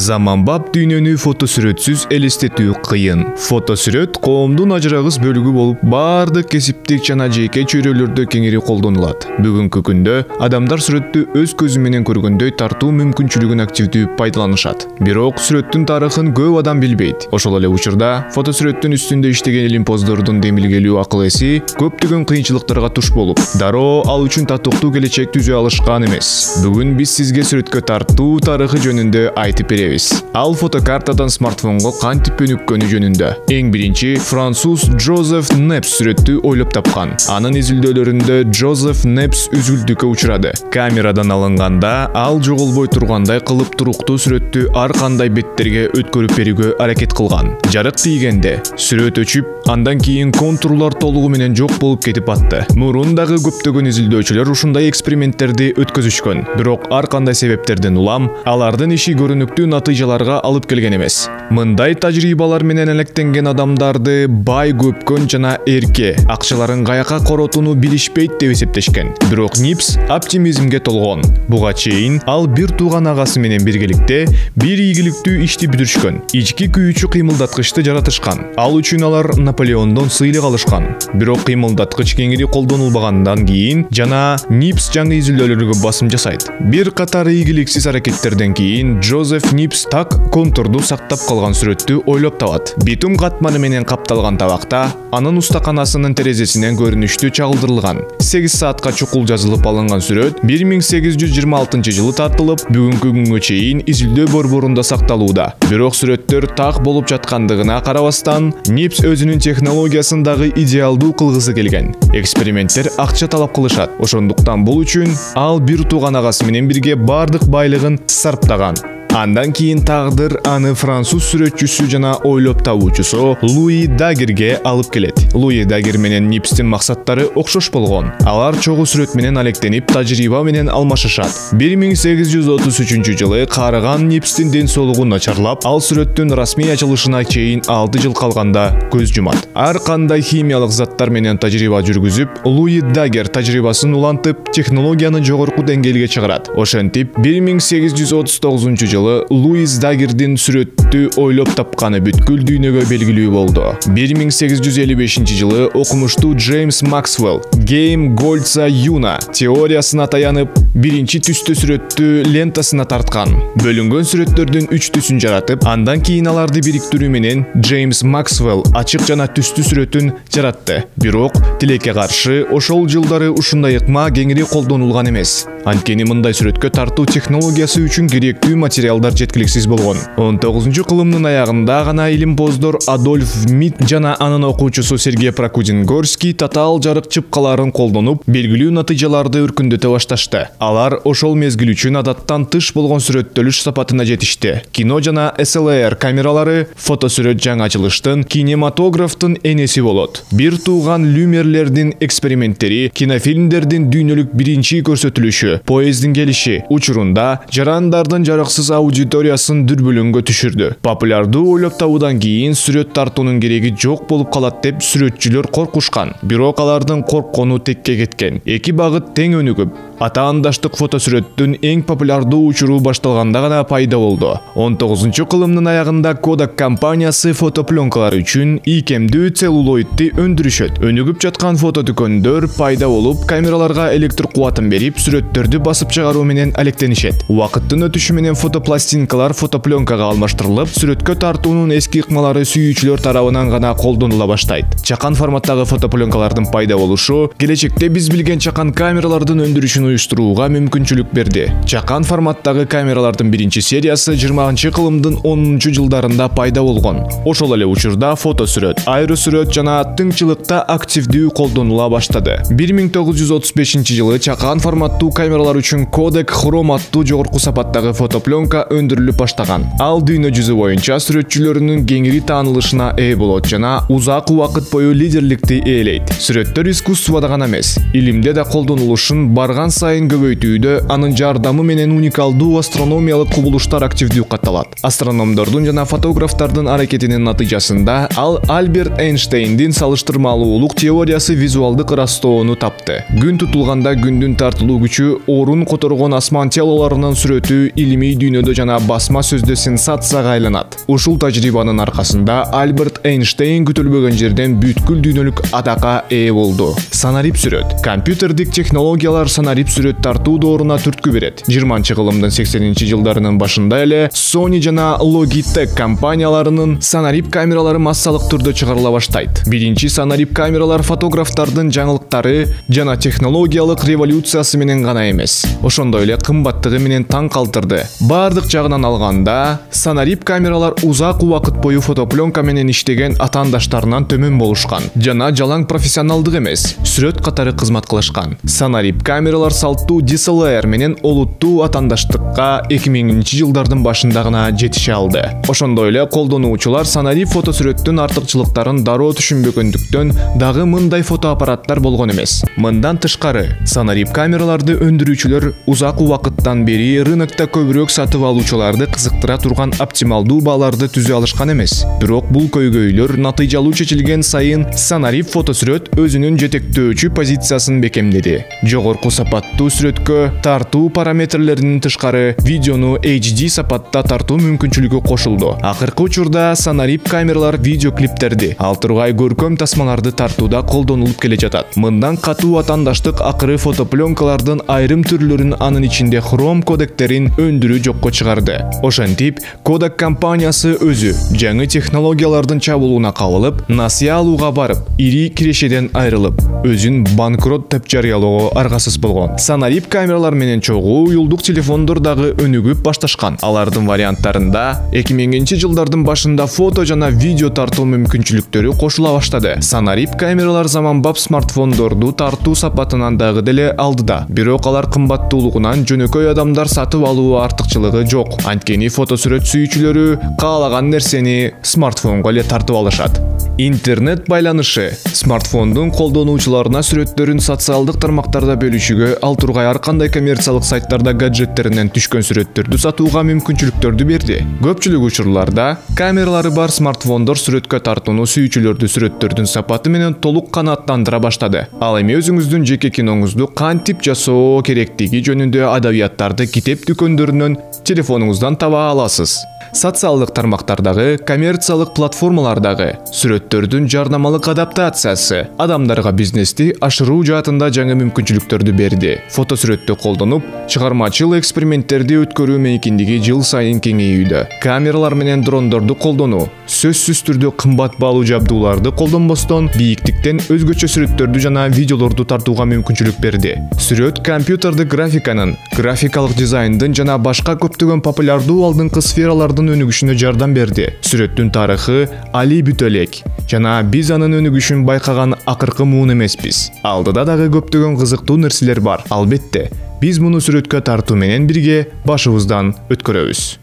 Заманбап дүйнөнү фотосүрөтсүз элестетүү кыйын. Фотосүрөт коомдун ажырагыс бөлүгү болуп, бардык кесиптик жана жеке чөйрөлөрдө кеңири колдонулат. Бүгүнкү күндө адамдар сүрөттү өз көзү менен көргөндөй тартуу мүмкүнчүлүгүн активдүү пайдаланышат. Бирок сүрөттүн тарыхын көп адам билбейт. Ошол эле учурда фотосүрөттүн үстүндө иштеген илимпоздордун демилгелүү акыл эси көптөгөн кыйынчылыктарга туш болуп, дароо ал үчүн татыктуу келечек түзө алышкан эмес. Бүгүн биз сизге сүрөткө тартуу тарыхы жөнүндө айтып беребиз. Ал фотокартадан смартфонго кантип өнүккөнү жөнүндө. Эң биринчи француз Жозеф Непс сүрөттү ойлоп тапкан. Анын изилдөөлөрүндө Жозеф Непс үзүлдүккө учурады. Камерадан алынганда ал жоголбой тургандай кылып туруктуу сүрөттү ар кандай беттерге өткөрүп берүүгө аракет кылган. Жарык тийгенде сүрөт өчүп, андан кийин контурлар толугу менен жок болуп кетип атты. Мурун дагы көптөгөн изилдөөчүлөр ушундай эксперименттерди өткөзүшкөн. Бирок ар кандай себептерден улам алардын иши көрүнүктүү натыйжаларга алып келген эмес. Мындай тажрыйбалар менен алектенген адамдарды бай, көпкөн жана эрке, акчаларын каяка коротууну билишпейт деп эсептешкен. Бирок Нипс оптимизмге толгон. Буга чейин ал бир тууган агасы менен биргеликте бир ийгиликтүү ишти бүтүрүшкөн. Ички күйүүчү кыймылдаткычты жаратышкан. Ал үчүн алар Наполеондон сыйлык алышкан. Бирок кыймылдаткыч кеңири колдонулбагандан кийин жана Нипс жаңы изилдөөлөргө басым жасайт. Бир катар ийгиликсиз аракеттерден кийин Жозеф Нипс так контурду сактап калган сүрөттү ойлоп табат. Битум катманы менен капталган табакта анын устаканасынын терезесинен көрүнүштүү чагылдырылган. 8 саатка чукул жазылып алынган сүрөт 1826 жылы тартылып, бүгүнкү күнгө чейин изилдөө борборунда сакталууда. Бирок сүрөттөр так болуп жаткандыгына карабастан, Нипс өзүнүн технологиясын дагы идеалдуу кылгысы келген. Эксперименттер акча талап кылышат. Ошондуктан бул үчүн ал бир тууган агасы менен бирге бардык байлыгын сарптаган. Андан кийин тагдыр аны француз сүрөтчүсү жана ойлоп табуучусу Луи Дагерге алып келет. Луи Дагер менен Нипстин максаттары окшош болгон. Алар чогуу сүрөт менен алектенип, тажрыйба менен алмашышат. 1833 жылы карыган Нипстин ден соолугу начарлап, ал сүрөттүн расмий ачылышына чейин 6 жыл калганда көз жумат. Ар кандай химиялык заттар менен тажрыйба жүргүзүп, Луи Дагер тажрыйбасын улантып, технологияны жогорку деңгээлге чыгарат. Ошентип 1839 жылы Луис Дагердин сүрөттү ойлоп тапканы бүткүл дүйнөгө белгилүү болду. 1855 жылы окумуштуу Джеймс Максвелл Гейм Гольца Юна теориясына таянып, биринчи түстө сүрөттү лентасына тарткан. Бөлүнгөн сүрөттөрдүн 3 түсүн жаратып, андан кийин аларды бириктирүү менен Джеймс Максвелл ачык жана түстүү сүрөтүн жаратты. Бирок тилекке каршы ошол жылдары ушундай ыкма кеңири колдонулган эмес. Анткени мындай сүрөткө тартуу технологиясы үчүн керектүү материалдар жеткиликсиз болгон. 19-кылымдын аягында гана илимпоздор Адольф Мит жана анын окуучусу Сергей Прокудин-Горский татаал жарык чыпкаларын колдонуп, белгилүү натыйжаларды өркүндөтө башташты. Алар ошол мезгил үчүн адаттан тыш болгон сүрөттөлүш сапатына жетишти. Кино жана SLR камералары фотосүрөт жаңачылыштын, кинематографтын энеси болот. Бир тууган Люмерлердин эксперименттери, кинофильмдердин дүйнөлүк биринчи көрсөтүлүшү, поездин келиши учурунда жарандардын жарыксыз аудиториясын дүрбөлөңгө түшүрдү. Популярдуу ойлоп табуудан кийин сүрөт тартуунун кереги жок болуп калат деп сүрөтчүлөр коркушкан. Бирок алардын корккону текке кеткен. Эки багыт тең өнүгүп, атаандаштык фотосүрөттүн эң популярдуу учуру башталганда гана пайда болду. 19-кылымдын аягында Kodak компаниясы фотопленкалар үчүн ийкемдүү целлулоидти өндүрүшөт. Өнүгүп жаткан фотодүкөндөр пайда болуп, камераларга электр кубатын берип, сүрөттөрдү басып чыгаруу менен алектенишет. Убакыттын өтүшү менен фотопластинкалар фотопленкага алмаштырылып, сүрөткө тартуунун эски ыкмалары сүйүүчүлөр тарабынан гана колдонула баштайт. Чакан форматтагы фотопленкалардын пайда болушу келечекте биз билген чакан камералардын өндүрүшүн уюштурууга мүмкүнчүлүк берди. Чакан форматтагы камералардын биринчи сериясы 20-кылымдын 10 жылдарында пайда болгон. Ошол эле учурда фотосүрөт, аэросүрөт жана тыңчылыкта активдүү колдонула баштады. 1935 жылы чакан форматтуу камералар үчүн Kodak Chrome аттуу жогорку сапаттагы фотопленка өндүрүлүп баштаган. Ал дүйнө жүзү боюнча сүрөтчүлөрүнүн кеңири таанылышына ээ болот жана узак убакыт бою лидерликти ээлейт. Сүрөттөр искусствода гана эмес, илимде да колдонулушун барган сайын көбөйтүүдө анын жардамы менен уникалдуу астрономиялык кубулуштар активдүү катталат. Астрономдордун жана фотографтардын аракетинин натыйжасында ал Альберт Эйнштейндин салыштырмалуулук теориясы визуалдык ырастоону тапты. Күн тутулганда күндүн тартылуу күчү орун которгон асман телолорунун сүрөтү илимий дүйнөдө жана басма сөздө сенсацияга айланат. Ушул тажрыйбанын аркасында Альберт Эйнштейн күтүлбөгөн жерден бүткүл дүйнөлүк атакка ээ болду. Санарип сүрөт. Компьютердик технологиялар санарип сүрөт тартуу дооруна түрткү берет. 20-кылымдын 80-жылдарынын башында эле Sony жана Logitech компанияларынын санарип камералары массалык түрдө чыгарыла баштайт. Биринчи санарип камералар фотографтардын жаңылыктары жана технологиялык революциясы менен гана эмес, ошондой эле кымбаттыгы менен таң калтырды. Бардык жагынан алганда, санарип камералар узак убакыт бою фотопленка менен иштеген атаандаштарынан төмөн болушкан жана жалаң профессионалдык эмес, сүрөт катары кызмат кылышкан. Санарип камералар салттуу DSLR менен олуттуу атаандаштыкка 2000-жылдардын башында гана жетише алды. Ошондой эле колдонуучулар санарип фотосүрөттүн артыкчылыктарын дароо түшүнбөгөндүктөн дагы мындай фотоаппараттар болгон эмес. Мындан тышкары, санарип камераларды өндүрүүчүлөр узак убакыттан бери рынокто көбүрөөк сатып алуучуларды кызыктыра турган оптималдуу бааларды түзө алышкан эмес. Бирок бул көйгөйлөр натыйжалуу чечилген сайын санарип фотосүрөт өзүнүн жетектөөчү позициясын бекемдеди. Жогорку сапаттуу сүрөткө тартуу параметрлеринин тышкары видеону HD сапатта тартуу мүмкүнчүлүгү кошулду. Акыркы учурда санарип камералар видеоклиптерди, ал тургай көркөм тасмаларды тартууда колдонулуп келе жатат. Мындан катуу атаандаштык акыры фотопленкалардын айрым түрлөрүн, анын ичинде хром кодектерин өндүрүү жокко чыгарды. Ошентип, Kodak компаниясы өзү жаңы технологиялардын чабуулуна кабылып, насыя алууга барып, ири кирешеден айрылып, өзүн банкрот деп жарыялоого аргасыз болгон. Санарип камералар менен чогуу уюлдук телефондор дагы өнүгүп башташкан. Алардын варианттарында 2000-жылдардын башында фото жана видео тартуу мүмкүнчүлүктөрү кошула баштады. Санарип камералар заманбап смартфондорду тартуу сапатынан дагы деле алдыда. Бирок алар кымбаттуулугунан жөнөкөй адамдар сатып алуу артыкчылыгы жок. Анткени фотосүрөт сүйүүчүлөрү каалаган нерсени смартфонго эле тартып алышат. Интернет байланышы смартфондун колдонуучуларына сүрөттөрүн социалдык тармактарда бөлүшүүгө, ал тургай ар кандай коммерциялык сайттарда гаджеттеринен түшкөн сүрөттөрдү сатууга мүмкүнчүлүктөрдү берди. Көпчүлүк учурларда камералары бар смартфондор сүрөткө тартууну сүйүүчүлөрдү сүрөттөрдүн сапаты менен толук канааттандыра баштады. Ал эми өзүңүздүн жеке киноңузду кантип жасоо керектиги жөнүндө адабияттарды китеп дүкөндөрүнөн телефонуңуздан таба аласыз. Социалдык тармактардагы, коммерциялык платформалардагы сүрөттөрдүн жардамалык адаптациясы адамдарга бизнести ашыруу жаатында жаңы мүмкүнчүлүктөрдү берди. Фотосүрөттү колдонуп, чыгармачыл эксперименттерди өткөрүү мэйкиндиги жыл сайын кеңейүүдө. Камералар менен дрондорду колдонуу сөзсүз түрдө кымбат баалуу жабдууларды колдонбостон бийиктиктен өзгөчө сүрөттөрдү жана видеолорду тартууга мүмкүнчүлүк берди. Сүрөт компьютердик графиканын, графикалык дизайндын жана башка көптөгөн популярдуу алдыңкы сфералардын өнүгүшүнө жардам берди. Сүрөттүн тарыхы али бүт элек жана биз анын өнүгүшүн байкаган акыркы муун эмеспиз. Алдыда дагы көптөгөн кызыктуу нерселер бар. Албетте, биз муну сүрөткө тартуу менен бирге башыбыздан өткөрөбүз.